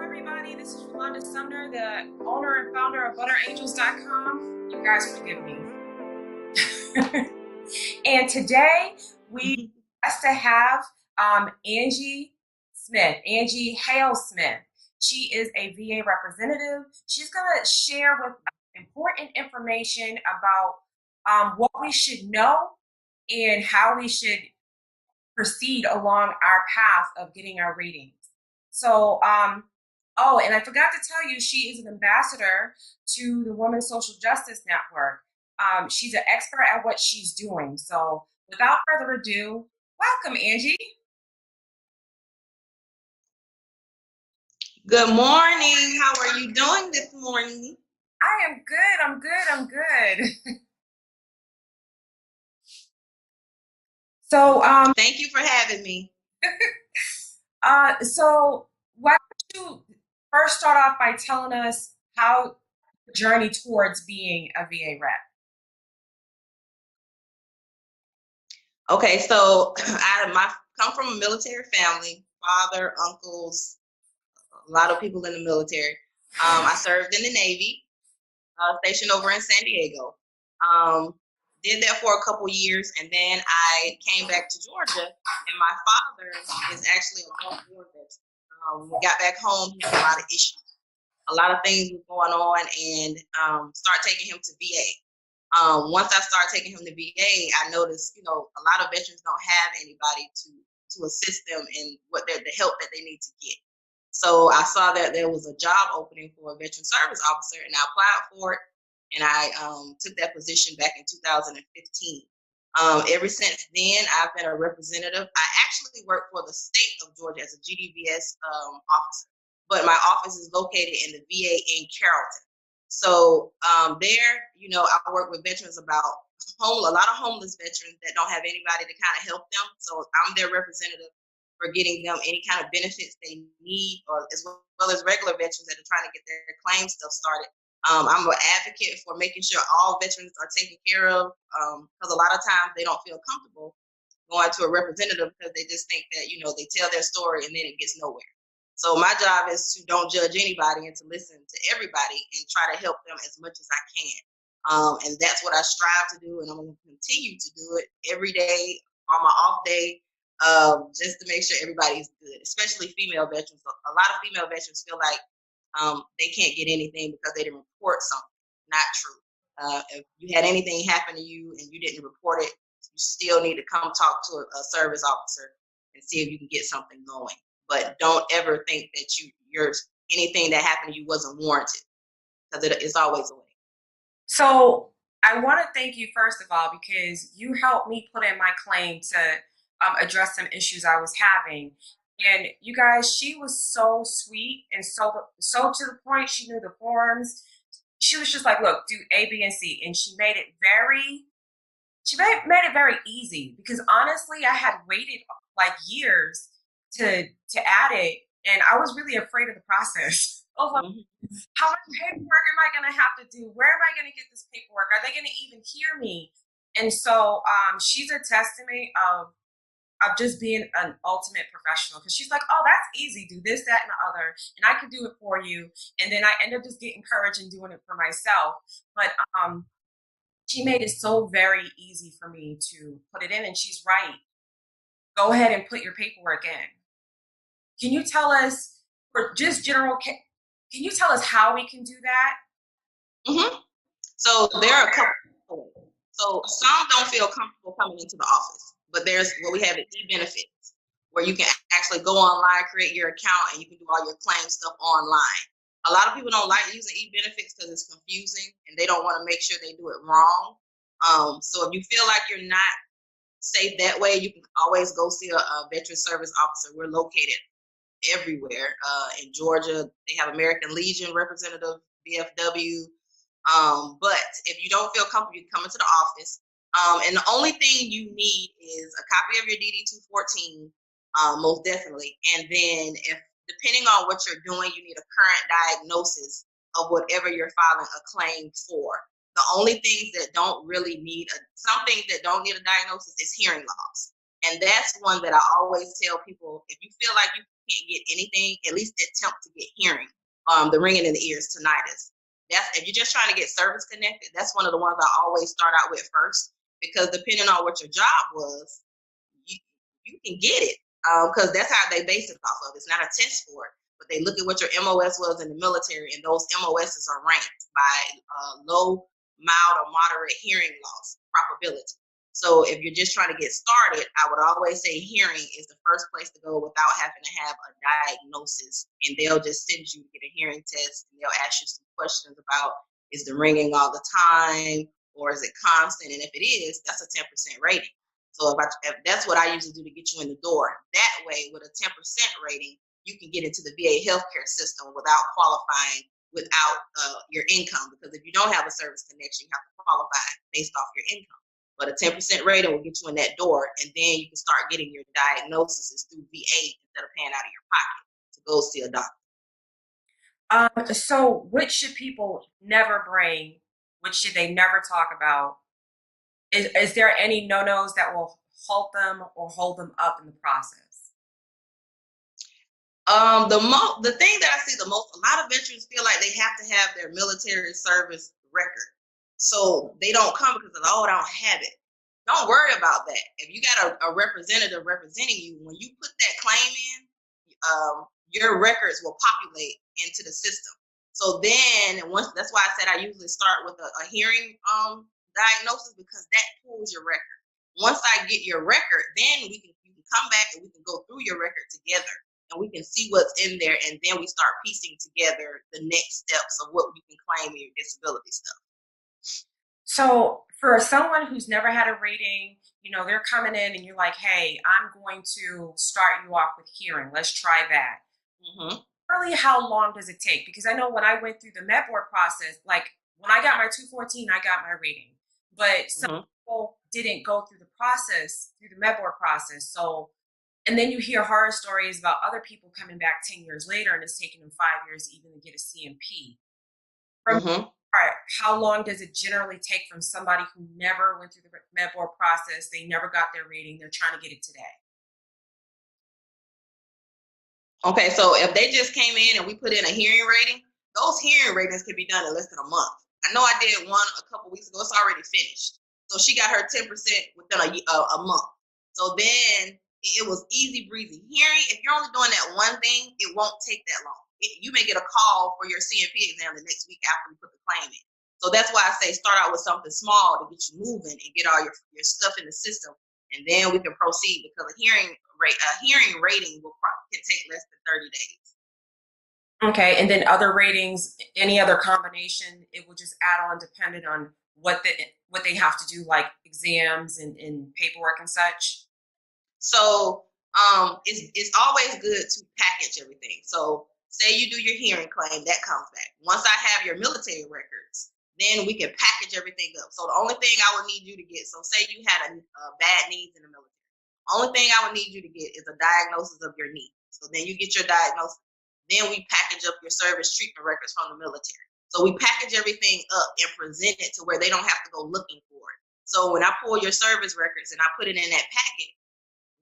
everybody. This is Rolande Sumner, the owner and founder of ButterAngels.com. You guys forgive me. And today we have to have Angie Smith, Hale-Smith. She is a VA representative. She's going to share with us important information about what we should know and how we should proceed along our path of getting our ratings. So, oh, and I forgot to tell you, she is an ambassador to the Women's Social Justice Network. She's an expert at what she's doing. So without further ado, welcome, Angie. Good morning. How are you doing this morning? I am good. I'm good. So, thank you for having me. So why don't you first start off by telling us how the journey towards being a VA rep? Okay, so I come from a military family, father, uncles, a lot of people in the military. I served in the Navy, stationed over in San Diego. Did that for a couple years, and then I came back to Georgia, and my father is actually a Gulf War veteran. We got back home, he had a lot of issues. A lot of things were going on, and started taking him to VA. Once I started taking him to VA, I noticed, a lot of veterans don't have anybody to assist them in the help that they need to get. So I saw that there was a job opening for a veteran service officer, and I applied for it, and I took that position back in 2015. Ever since then, I've been a representative. I actually work for the state of Georgia as a GDVS officer, but my office is located in the VA in Carrollton. So there, I work with veterans about a lot of homeless veterans that don't have anybody to kind of help them. So I'm their representative for getting them any kind of benefits they need, or as well as regular veterans that are trying to get their claim stuff started. I'm an advocate for making sure all veterans are taken care of, because a lot of times they don't feel comfortable going to a representative because they just think that, they tell their story and then it gets nowhere. So my job is to don't judge anybody and to listen to everybody and try to help them as much as I can. And that's what I strive to do, and I'm going to continue to do it every day on my off day, just to make sure everybody's good, especially female veterans. A lot of female veterans feel like they can't get anything because they didn't report something. Not true. If you had anything happen to you and you didn't report it, you still need to come talk to a service officer and see if you can get something going. But don't ever think that anything that happened to you wasn't warranted, because it's always a way. So I want to thank you, first of all, because you helped me put in my claim to address some issues I was having. And you guys, she was so sweet and so to the point. She knew the forms. She was just like, look, do A, B, and C. And she made it very easy, because honestly, I had waited like years to add it, and I was really afraid of the process. I was like, how much paperwork am I going to have to do? Where am I going to get this paperwork? Are they going to even hear me? And so she's a testament of just being an ultimate professional, because she's like, oh, that's easy. Do this, that, and the other, and I can do it for you. And then I end up just getting courage and doing it for myself. But she made it so very easy for me to put it in, and she's right. Go ahead and put your paperwork in. Can you tell us, for just general, can you tell us how we can do that? So there are a couple. So some don't feel comfortable coming into the office, but there's what we have at e-benefits, where you can actually go online, create your account, and you can do all your claim stuff online. A lot of people don't like using e-benefits because it's confusing and they don't want to make sure they do it wrong. So if you feel like you're not safe that way, you can always go see a veteran service officer. We're located everywhere. In Georgia, they have American Legion representative, VFW. But if you don't feel comfortable, you can come into the office. And the only thing you need is a copy of your DD-214, most definitely. And then depending on what you're doing, you need a current diagnosis of whatever you're filing a claim for. The only things that don't really need something that don't need a diagnosis is hearing loss. And that's one that I always tell people, if you feel like you can't get anything, at least attempt to get hearing. The ringing in the ears, tinnitus. If you're just trying to get service connected, that's one of the ones I always start out with first, because depending on what your job was, you can get it, because that's how they base it off of. It's not a test for it, but they look at what your MOS was in the military, and those MOSs are ranked by low, mild, or moderate hearing loss probability. So if you're just trying to get started, I would always say hearing is the first place to go without having to have a diagnosis. And they'll just send you to get a hearing test, and they'll ask you some questions about, is the ringing all the time, or is it constant? And if it is, that's a 10% rating. So if that's what I usually do to get you in the door. That way, with a 10% rating, you can get into the VA healthcare system without qualifying without your income. Because if you don't have a service connection, you have to qualify based off your income. But a 10% rating will get you in that door, and then you can start getting your diagnoses through VA instead of paying out of your pocket to go see a doctor. So which should people never bring? Which should they never talk about? Is there any no-nos that will halt them or hold them up in the process? The thing that I see the most, a lot of veterans feel like they have to have their military service record. So they don't come because of, I don't have it. Don't worry about that. If you got a representative representing you, when you put that claim in, your records will populate into the system. So then, that's why I said I usually start with a hearing diagnosis, because that pulls your record. Once I get your record, then you can come back and we can go through your record together, and we can see what's in there, and then we start piecing together the next steps of what you can claim in your disability stuff. So for someone who's never had a rating, they're coming in and you're like, hey, I'm going to start you off with hearing. Let's try that. Mm-hmm. Really, how long does it take? Because I know when I went through the med board process, like when I got my 214, I got my rating. But some people didn't go through the process, through the med board process. So, and then you hear horror stories about other people coming back 10 years later, and it's taking them 5 years even to get a CMP. How long does it generally take from somebody who never went through the med board process, they never got their rating, they're trying to get it today? Okay, so if they just came in and we put in a hearing rating, those hearing ratings can be done in less than a month. I know I did one a couple weeks ago. It's already finished. So she got her 10% within a month. So then it was easy breezy. Hearing, if you're only doing that one thing, it won't take that long. You may get a call for your CMP exam the next week after we put the claim in. So that's why I say start out with something small to get you moving and get all your stuff in the system, and then we can proceed, because a hearing rating can take less than 30 days. Okay, and then other ratings, any other combination, it will just add on depending on what they have to do, like exams and paperwork and such. So it's always good to package everything. So say you do your hearing claim, that comes back. Once I have your military records, then we can package everything up. So the only thing I would need you to get, so say you had a bad knees in the military. Only thing I would need you to get is a diagnosis of your knee. So then you get your diagnosis. Then we package up your service treatment records from the military. So we package everything up and present it to where they don't have to go looking for it. So when I pull your service records and I put it in that packet,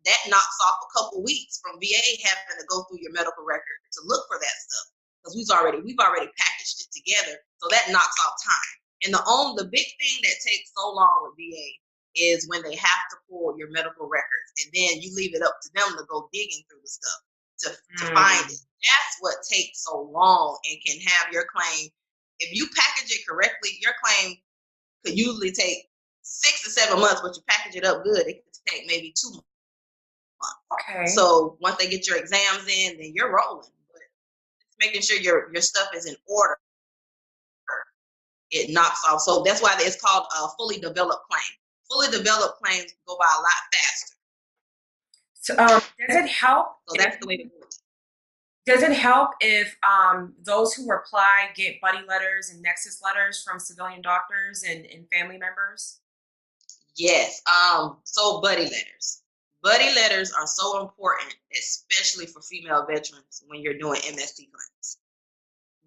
that knocks off a couple weeks from VA having to go through your medical record to look for that stuff, because we've already packaged it together. So that knocks off time. And the big thing that takes so long with VA is when they have to pull your medical records, and then you leave it up to them to go digging through the stuff to find it. That's what takes so long and can have your claim. If you package it correctly, your claim could usually take 6 to 7 months, but you package it up good, it could take maybe 2 months. Okay. So once they get your exams in, then you're rolling. But it's making sure your stuff is in order. It knocks off. So that's why it's called a fully developed claim. Fully developed claims go by a lot faster. So does it help? So that's the way to do it. Does it help if those who apply get buddy letters and nexus letters from civilian doctors and family members? Yes. So buddy letters. Buddy letters are so important, especially for female veterans when you're doing MST claims.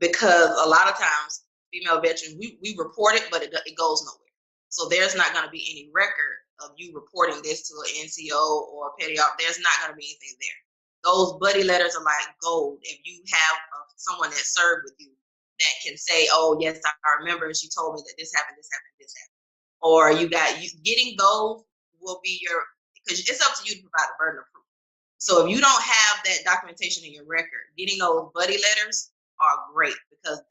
Because a lot of times, female veterans, we report it, but it goes nowhere. So there's not going to be any record of you reporting this to an NCO or a petty op. There's not going to be anything there. those buddy letters are like gold. If you have someone that served with you that can say, oh, yes, I remember she told me that this happened, this happened, this happened. Or getting those will be because it's up to you to provide the burden of proof. So if you don't have that documentation in your record, getting those buddy letters are great because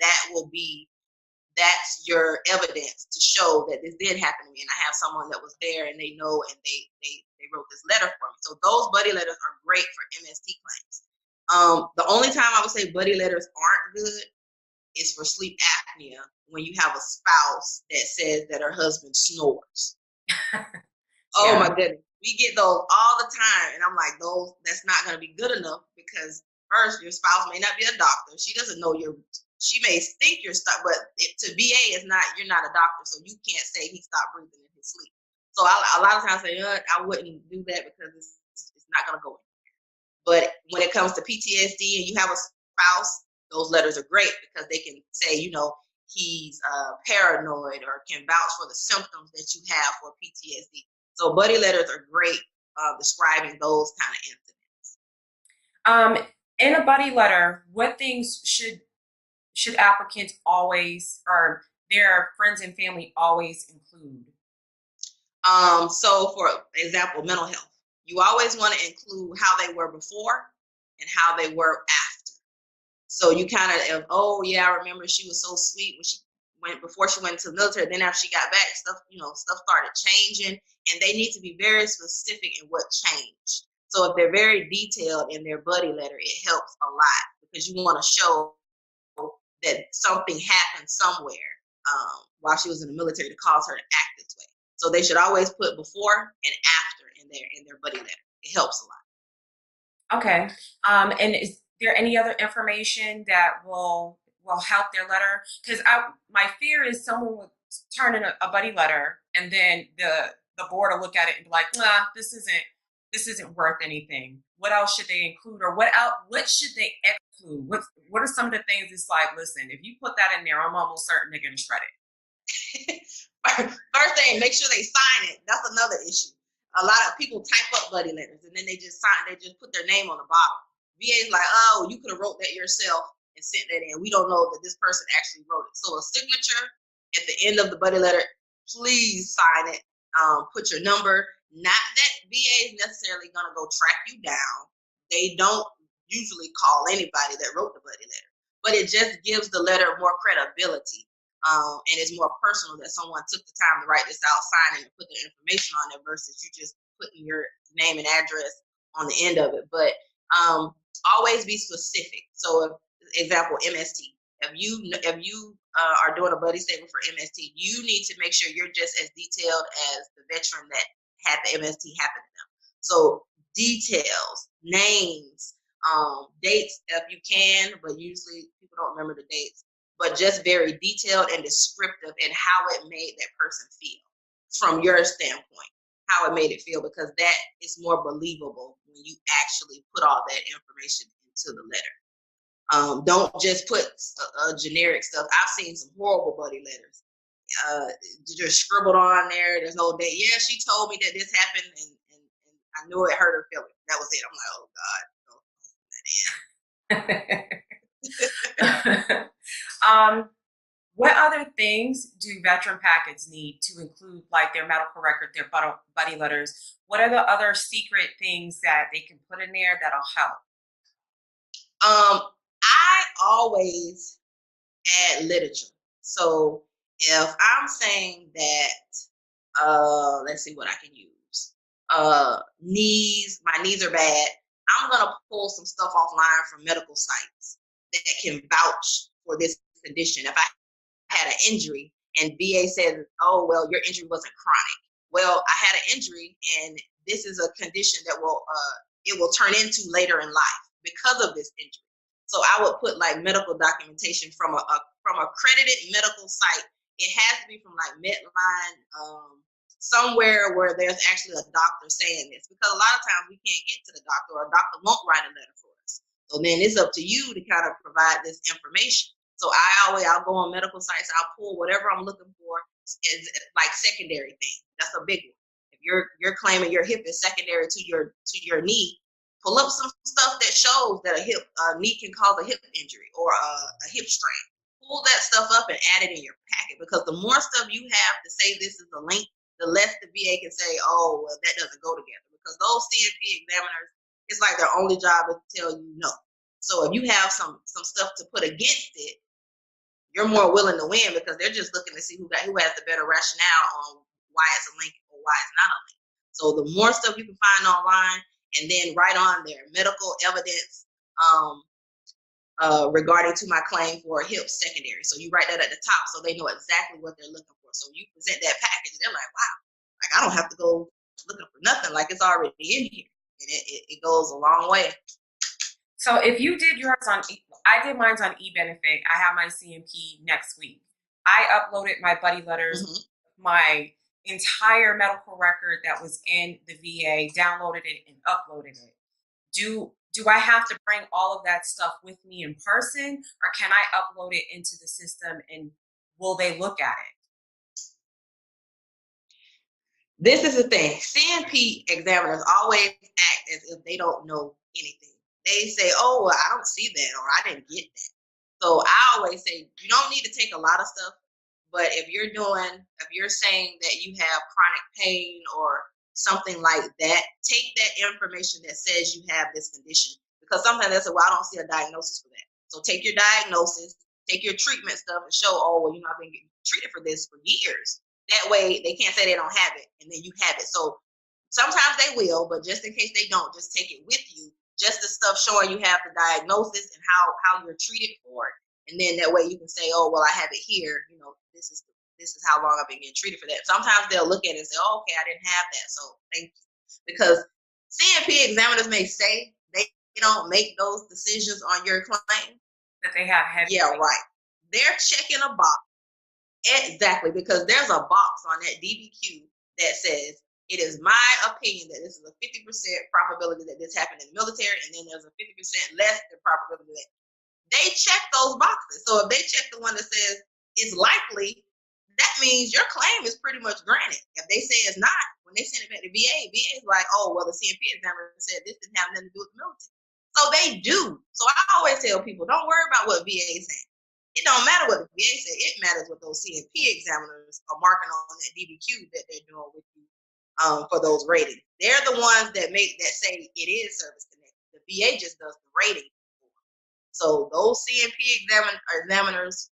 that's your evidence to show that this did happen to me, and I have someone that was there and they know, and they wrote this letter for me. So those buddy letters are great for MST claims. The only time I would say buddy letters aren't good is for sleep apnea, when you have a spouse that says that her husband snores. Oh my goodness. We get those all the time, and I'm like, that's not going to be good enough, because first, your spouse may not be a doctor. She doesn't know she may think you're stuck, but to VA you're not a doctor, so you can't say he stopped breathing in his sleep. So a lot of times I say, I wouldn't do that because it's not going to go anywhere. But when it comes to PTSD and you have a spouse, those letters are great because they can say, he's paranoid, or can vouch for the symptoms that you have for PTSD. So buddy letters are great describing those kind of incidents. In a buddy letter, what things should applicants always, or their friends and family always include? So for example, mental health, you always want to include how they were before and how they were after. So you kind of, oh yeah, I remember she was so sweet before she went into the military. Then after she got back, stuff started changing, and they need to be very specific in what changed. So if they're very detailed in their buddy letter, it helps a lot, because you want to show that something happened somewhere while she was in the military to cause her to act this way. So they should always put before and after in their buddy letter. It helps a lot. Okay. And is there any other information that will help their letter? Because my fear is someone will turn in a buddy letter, and then the board will look at it and be like, nah, this isn't worth anything. What else should they include, or what should they exclude? What are some of the things it's like, listen, if you put that in there, I'm almost certain they're going to shred it. First thing, make sure they sign it. That's another issue. A lot of people type up buddy letters, and then they just put their name on the bottom. VA's like, oh, you could have wrote that yourself and sent that in. We don't know that this person actually wrote it. So a signature at the end of the buddy letter, please sign it. Put your number. Not that VA is necessarily going to go track you down. They don't usually call anybody that wrote the buddy letter, but it just gives the letter more credibility. And it's more personal that someone took the time to write this out, sign it, and put the information on it, versus you just putting your name and address on the end of it. But always be specific. So, example, MST. If you are doing a buddy statement for MST, you need to make sure you're just as detailed as the veteran that had the MST happen to them. So details, names, dates if you can, but usually people don't remember the dates. But just very detailed and descriptive in how it made that person feel from your standpoint, how it made it feel, because that is more believable when you actually put all that information into the letter. Don't just put generic stuff. I've seen some horrible buddy letters. Just scribbled on there. There's no date. Yeah, she told me that this happened, and I knew it hurt her feelings. That was it. I'm like, oh God, don't what other things do veteran packets need to include, like their medical record, their buddy letters? What are the other secret things that they can put in there that'll help? I always add literature. So if I'm saying that, let's see what I can use. My knees are bad. I'm going to pull some stuff offline from medical sites that can vouch for this condition. If I had an injury and VA says, oh, well, your injury wasn't chronic. Well, I had an injury, and this is a condition that it will turn into later in life because of this injury. So I would put like medical documentation from a accredited medical site. It has to be from like Medline, somewhere where there's actually a doctor saying this, because a lot of times we can't get to the doctor, or a doctor won't write a letter for us. So then it's up to you to kind of provide this information. So I'll go on medical sites, I'll pull whatever I'm looking for is like secondary thing. That's a big one. If you're claiming your hip is secondary to your knee, pull up some stuff that shows that a knee can cause a hip injury or a hip strain. Pull that stuff up and add it in your packet, because the more stuff you have to say this is a link, the less the VA can say, oh, well, that doesn't go together. Because those CNP examiners, it's like their only job is to tell you no. So if you have some stuff to put against it, you're more willing to win, because they're just looking to see who has the better rationale on why it's a link or why it's not a link. So the more stuff you can find online, and then write on there medical evidence regarding to my claim for a hip secondary. So you write that at the top so they know exactly what they're looking for. So you present that package, they're like, wow, like I don't have to go looking for nothing, like it's already in here. And it goes a long way. So if you did yours I did mine's on eBenefit. I have my CMP next week. I uploaded my buddy letters, my entire medical record that was in the VA, downloaded it and uploaded it. Do I have to bring all of that stuff with me in person, or can I upload it into the system and will they look at it? This is the thing. CNP examiners always act as if they don't know anything. They say, oh, well, I don't see that, or I didn't get that. So I always say, you don't need to take a lot of stuff, but if you're saying that you have chronic pain or something like that, take that information that says you have this condition, because sometimes they say, well, I don't see a diagnosis for that. So take your diagnosis, take your treatment stuff and show, oh, well, I've been getting treated for this for years. That way they can't say they don't have it, and then you have it. So sometimes they will, but just in case they don't, just take it with you. Just the stuff showing you have the diagnosis and how you're treated for it. And then that way you can say, oh, well, I have it here. This is how long I've been getting treated for that. Sometimes they'll look at it and say, oh, okay, I didn't have that, so thank you. Because CNP examiners may say they don't make those decisions on your claim. That they have heavy. Yeah, right. They're checking a box. Exactly, because there's a box on that DBQ that says, it is my opinion that this is a 50% probability that this happened in the military, and then there's a 50% less than probability that they check those boxes. So if they check the one that says it's likely, that means your claim is pretty much granted. If they say it's not, when they send it back to VA is like, oh, well, the CNP examiner said this didn't have nothing to do with the military. So they do. So I always tell people, don't worry about what VA is saying. It don't matter what the VA said. It matters what those CNP examiners are marking on that DBQ that they're doing with you for those ratings. They're the ones that say it is service connected. The VA just does the rating. So those CNP examiners,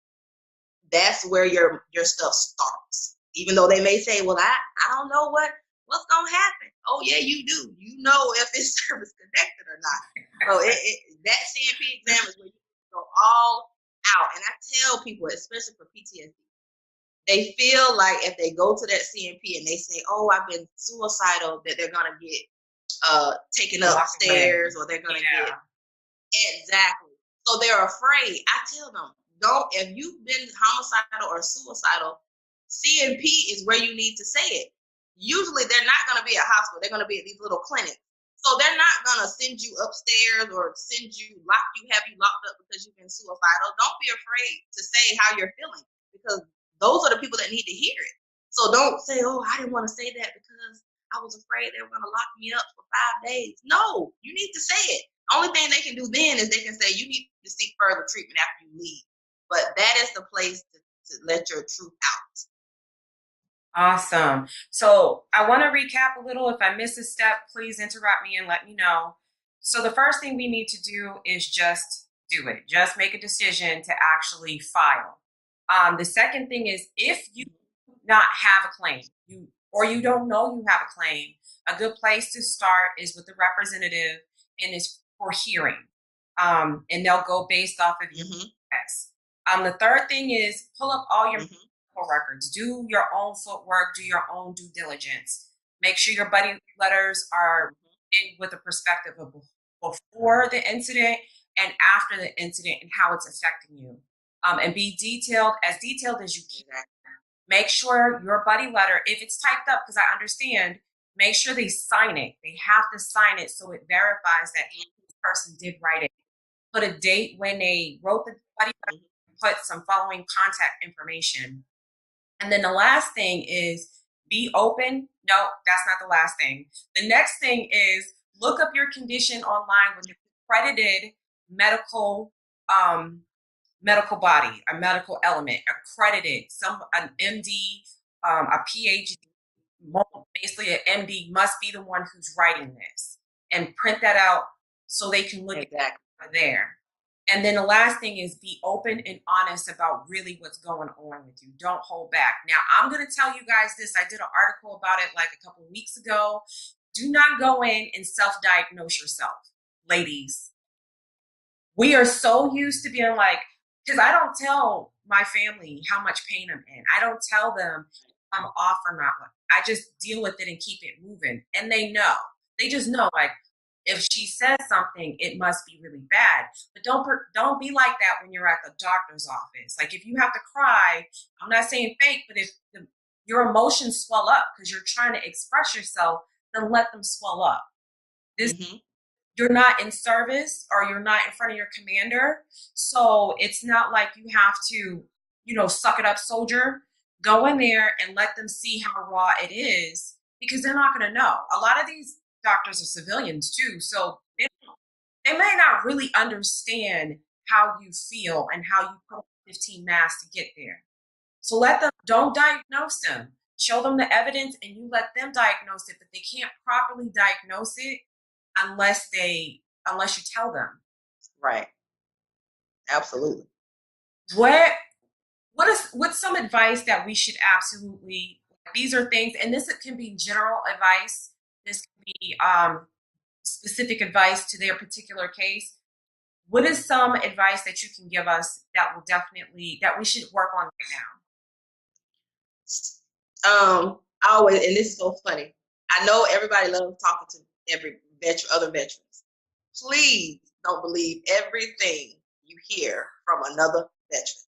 that's where your stuff starts. Even though they may say, well, I don't know what's going to happen. Oh, yeah, you do. You know if it's service connected or not. So that CNP exam is where you go all out. And I tell people, especially for PTSD, they feel like if they go to that CNP and they say, oh, I've been suicidal, that they're going to get taken upstairs, or they're going to get. Exactly. So they're afraid. I tell them, if you've been homicidal or suicidal, CNP is where you need to say it. Usually they're not going to be at hospital. They're going to be at these little clinics. So they're not going to send you upstairs or have you locked up because you've been suicidal. Don't be afraid to say how you're feeling, because those are the people that need to hear it. So don't say, oh, I didn't want to say that because I was afraid they were going to lock me up for 5 days. No, you need to say it. Only thing they can do then is they can say you need to seek further treatment after you leave. But that is the place to let your truth out. Awesome. So I want to recap a little. If I miss a step, please interrupt me and let me know. So the first thing we need to do is just do it. Just make a decision to actually file. The second thing is, if you do not have a claim, or you don't know you have a claim, a good place to start is with the representative, and is for hearing. And they'll go based off of your tests. The third thing is pull up all your medical records. Do your own footwork. Do your own due diligence. Make sure your buddy letters are in with a perspective of before the incident and after the incident and how it's affecting you. And be as detailed as you can. Make sure your buddy letter, if it's typed up, because I understand, make sure they sign it. They have to sign it so it verifies that this person did write it. Put a date when they wrote the buddy letter, put some following contact information. And then the last thing is be open. No, that's not the last thing. The next thing is look up your condition online with an accredited medical medical body, a medical element, accredited, an MD, a PhD, basically an MD must be the one who's writing this, and print that out so they can look at it there. And then the last thing is be open and honest about really what's going on with you. Don't hold back. Now, I'm going to tell you guys this. I did an article about it like a couple of weeks ago. Do not go in and self-diagnose yourself, ladies. We are so used to being like, because I don't tell my family how much pain I'm in. I don't tell them I'm off or not. I just deal with it and keep it moving. And they know. They just know, like, if she says something, it must be really bad. But don't be like that when you're at the doctor's office. Like, if you have to cry, I'm not saying fake, but if your emotions swell up because you're trying to express yourself, then let them swell up. You're not in service or you're not in front of your commander. So it's not like you have to, suck it up, soldier. Go in there and let them see how raw it is, because they're not going to know. A lot of these doctors are civilians too, so they may not really understand how you feel and how you put 15 masks to get there. So don't diagnose them. Show them the evidence and you let them diagnose it, but they can't properly diagnose it unless you tell them. Right. Absolutely. What's some advice that we should absolutely, these are things, and this can be general advice. This can be specific advice to their particular case. What is some advice that you can give us that we should work on right now? And this is so funny. I know everybody loves talking to other veterans. Please don't believe everything you hear from another veteran.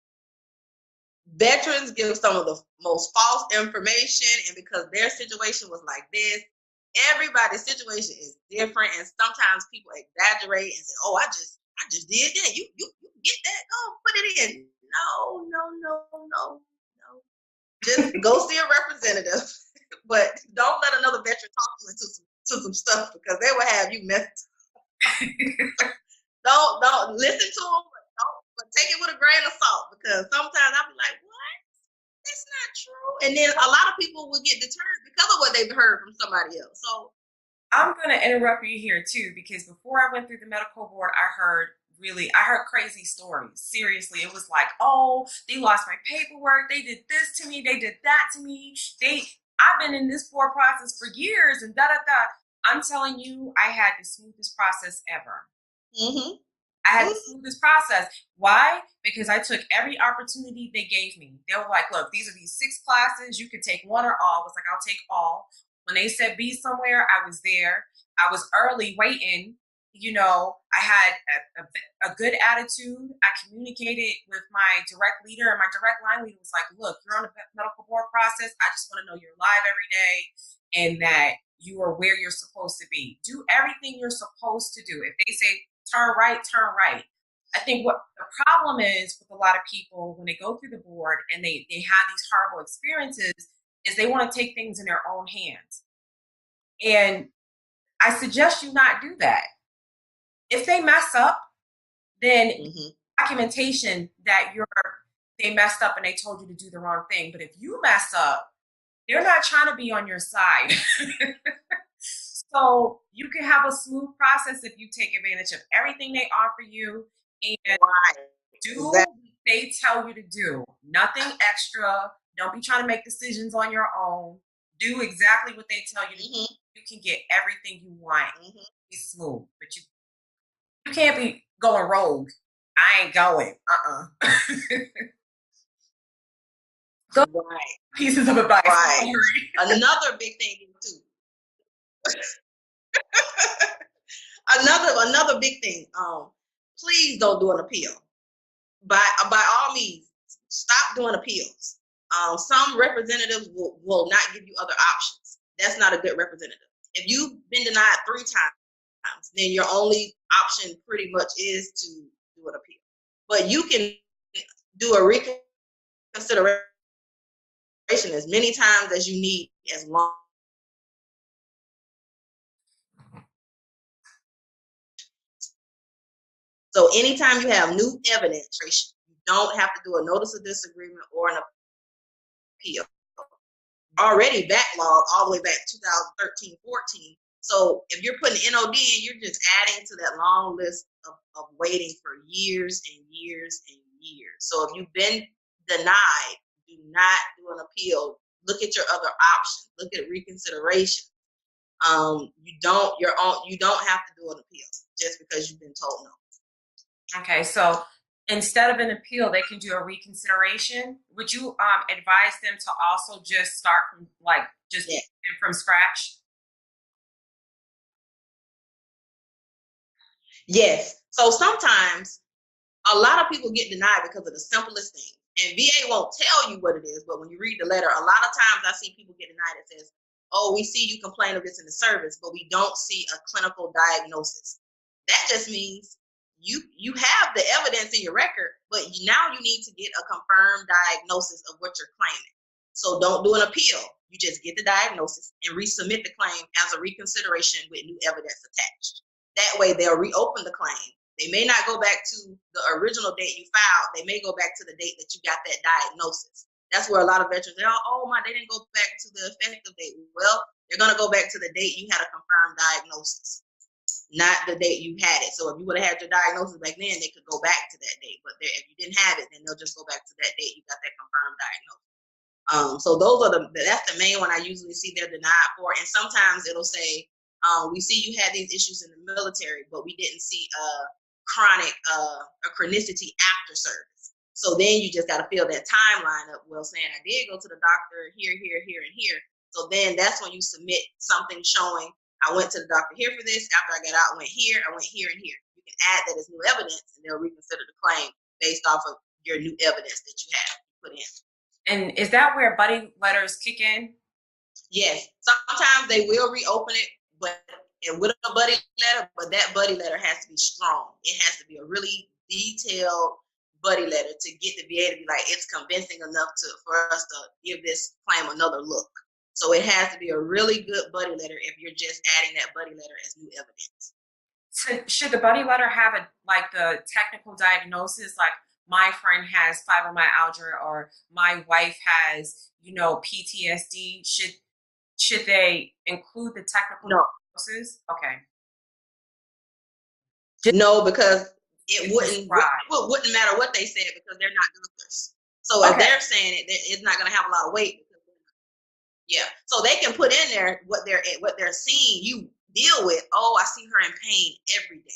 Veterans give some of the most false information, and because their situation was like this, everybody's situation is different, and sometimes people exaggerate and say, "Oh, I just did that. You get that? Oh, put it in." No. Just go see a representative, but don't let another veteran talk you into some stuff, because they will have you messed. Don't listen to them, but take it with a grain of salt, because sometimes I'll be like, "What? That's not true." And then a lot of people will get deterred because of what they've heard from somebody else. So I'm going to interrupt you here too, because before I went through the medical board, I heard crazy stories. Seriously, it was like, "Oh, they lost my paperwork. They did this to me. They did that to me. I've been in this board process for years and da da da." I'm telling you, I had the smoothest process ever. I had the smoothest process. Why? Because I took every opportunity they gave me. They were like, "Look, these are these 6 classes. You can take one or all." I was like, "I'll take all." When they said be somewhere, I was there. I was early waiting. I had a good attitude. I communicated with my direct leader, and my direct line leader was like, "Look, you're on the medical board process. I just want to know you're live every day and that you are where you're supposed to be. Do everything you're supposed to do. If they say turn right, turn right." I think what the problem is with a lot of people when they go through the board and they have these horrible experiences is they want to take things in their own hands. And I suggest you not do that. If they mess up, then documentation that they messed up and they told you to do the wrong thing. But if you mess up, they're not trying to be on your side. So you can have a smooth process if you take advantage of everything they offer you and do what they tell you to do. Nothing extra. Don't be trying to make decisions on your own. Do exactly what they tell you to do. You can get everything you want. Be smooth. But you can't be going rogue. I ain't going. Go pieces of advice. Right. Another big thing too. Another big thing. Please don't do an appeal. By all means, stop doing appeals. Some representatives will not give you other options. That's not a good representative. If you've been denied 3 times, then your only option pretty much is to do an appeal. But you can do a reconsideration as many times as you need, as long So anytime you have new evidence, you don't have to do a notice of disagreement or an appeal. Already backlogged all the way back 2013, 14. So if you're putting NOD in, you're just adding to that long list of waiting for years and years and years. So if you've been denied, do not do an appeal. Look at your other options. Look at reconsideration. You don't have to do an appeal just because you've been told no. Okay, so instead of an appeal, they can do a reconsideration. Would you advise them to also just start from from scratch? Yes. So sometimes a lot of people get denied because of the simplest thing. And VA won't tell you what it is, but when you read the letter, a lot of times I see people get denied. It says, oh, we see you complain of this in the service, but we don't see a clinical diagnosis. That just means you have the evidence in your record, but now you need to get a confirmed diagnosis of what you're claiming. So don't do an appeal. You just get the diagnosis and resubmit the claim as a reconsideration with new evidence attached. That way they'll reopen the claim. They may not go back to the original date you filed. They may go back to the date that you got that diagnosis. That's where a lot of veterans say, they didn't go back to the effective date. Well, they're going to go back to the date you had a confirmed diagnosis, not the date you had it. So if you would have had your diagnosis back then, they could go back to that date. But if you didn't have it, then they'll just go back to that date you got that confirmed diagnosis. So that's the main one I usually see they're denied for. And sometimes it'll say, we see you had these issues in the military, but we didn't see chronic chronicity after service. So then you just got to fill that timeline up, saying I did go to the doctor here, here, here, and here. So then that's when you submit something showing I went to the doctor here for this. After I got out, I went here, and here. You can add that as new evidence, and they'll reconsider the claim based off of your new evidence that you have put in. And is that where buddy letters kick in? Yes. Sometimes they will reopen it, and with a buddy letter, but that buddy letter has to be strong. It has to be a really detailed buddy letter to get the VA to be like, it's convincing enough for us to give this claim another look. So it has to be a really good buddy letter if you're just adding that buddy letter as new evidence. So should the buddy letter have the technical diagnosis, like my friend has fibromyalgia or my wife has, PTSD? Should they include the technical diagnosis? Okay. No, because it wouldn't matter what they said because they're not doctors. So if they're saying it, it's not going to have a lot of weight. Yeah. So they can put in there what they're seeing you deal with. Oh, I see her in pain every day.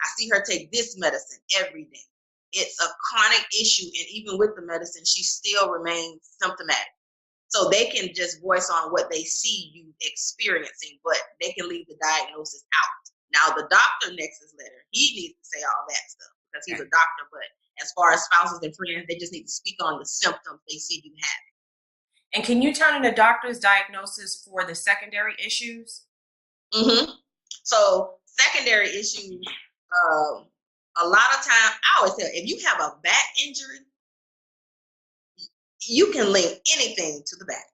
I see her take this medicine every day. It's a chronic issue, and even with the medicine, she still remains symptomatic. So they can just voice on what they see you experiencing, but they can leave the diagnosis out. Now, the doctor nexus letter, he needs to say all that stuff because he's a doctor, but as far as spouses and friends, they just need to speak on the symptoms they see you having. And can you turn in a doctor's diagnosis for the secondary issues? Mm-hmm. So secondary issues, a lot of time, I always tell, if you have a back injury, you can link anything to the back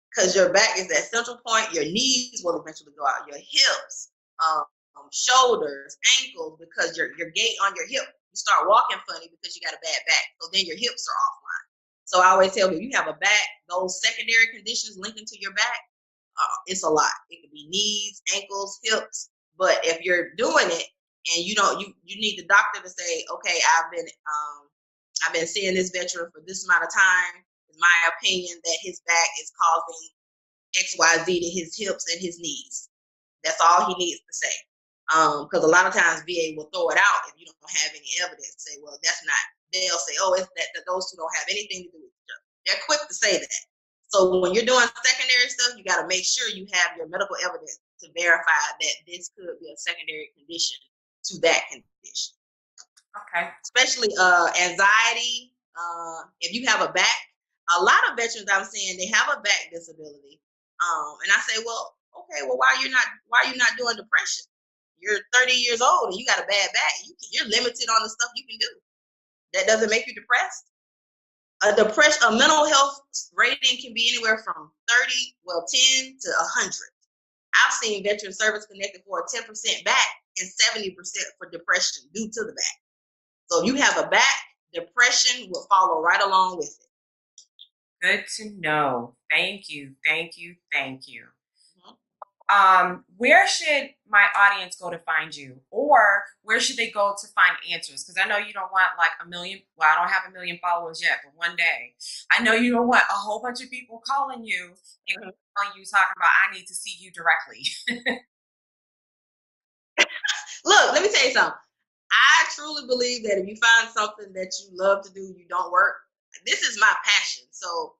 because your back is that central point. Your knees will eventually go out, your hips, shoulders, ankles, because your gait on your hip, you start walking funny because you got a bad back. So then your hips are offline. So I always tell people, you have a back, those secondary conditions linking to your back, it's a lot. It could be knees, ankles, hips. But if you're doing it and you need the doctor to say, okay, I've been seeing this veteran for this amount of time. It's my opinion that his back is causing XYZ to his hips and his knees. That's all he needs to say. Because a lot of times VA will throw it out if you don't have any evidence. Say, well, that's not. They'll say, oh, it's that those two don't have anything to do with each other. They're quick to say that. So when you're doing secondary stuff, you got to make sure you have your medical evidence to verify that this could be a secondary condition to that condition. Okay. Especially anxiety. If you have a back, a lot of veterans I'm seeing, they have a back disability. And I say, well, okay, well, why are you not doing depression? You're 30 years old and you got a bad back. You're limited on the stuff you can do. That doesn't make you depressed. A mental health rating can be anywhere from 10 to 100. I've seen veteran service connected for a 10% back and 70% for depression due to the back. So if you have a back, depression will follow right along with it. Good to know. Thank you. Thank you. Thank you. Where should my audience go to find you, or where should they go to find answers? Because I know you don't want like a million. Well, I don't have a million followers yet, but one day, I know you don't want a whole bunch of people calling you and calling you talking about I need to see you directly. Look, let me tell you something. I truly believe that if you find something that you love to do, you don't work. This is my passion, so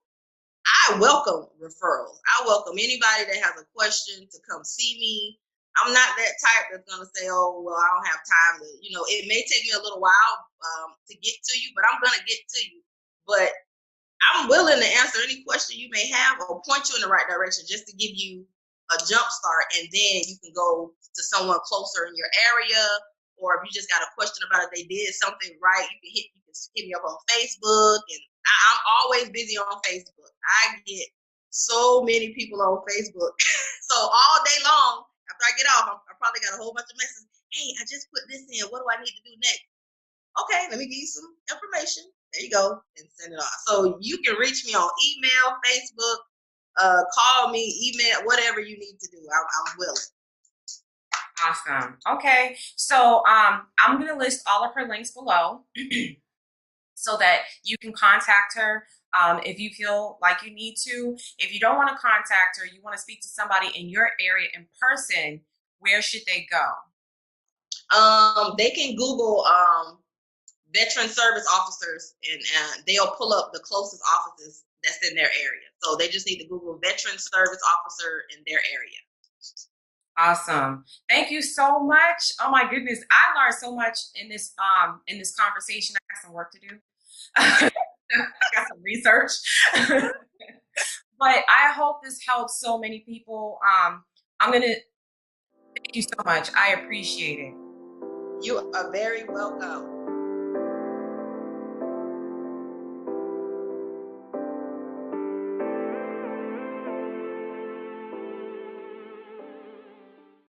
I welcome referrals. I welcome anybody that has a question to come see me. I'm not that type that's going to say, oh, well, I don't have time to, it may take me a little while to get to you, but I'm going to get to you. But I'm willing to answer any question you may have or point you in the right direction just to give you a jump start. And then you can go to someone closer in your area. Or if you just got a question about if they did something right, you can hit me up on Facebook. And I'm always busy on Facebook. I get so many people on Facebook. So all day long, after I get off, I probably got a whole bunch of messages. Hey, I just put this in. What do I need to do next? Okay, let me give you some information. There you go, and send it off. So you can reach me on email, Facebook, call me, email, whatever you need to do. I'm willing. Awesome. Okay, so I'm going to list all of her links below so that you can contact her if you feel like you need to. If you don't want to contact her, you want to speak to somebody in your area in person, where should they go? They can Google veteran service officers, and they'll pull up the closest offices that's in their area. So they just need to Google veteran service officer in their area. Awesome. Thank you so much. Oh my goodness. I learned so much in this conversation. I got some work to do. I got some research. But I hope this helps so many people. Thank you so much. I appreciate it. You are very welcome.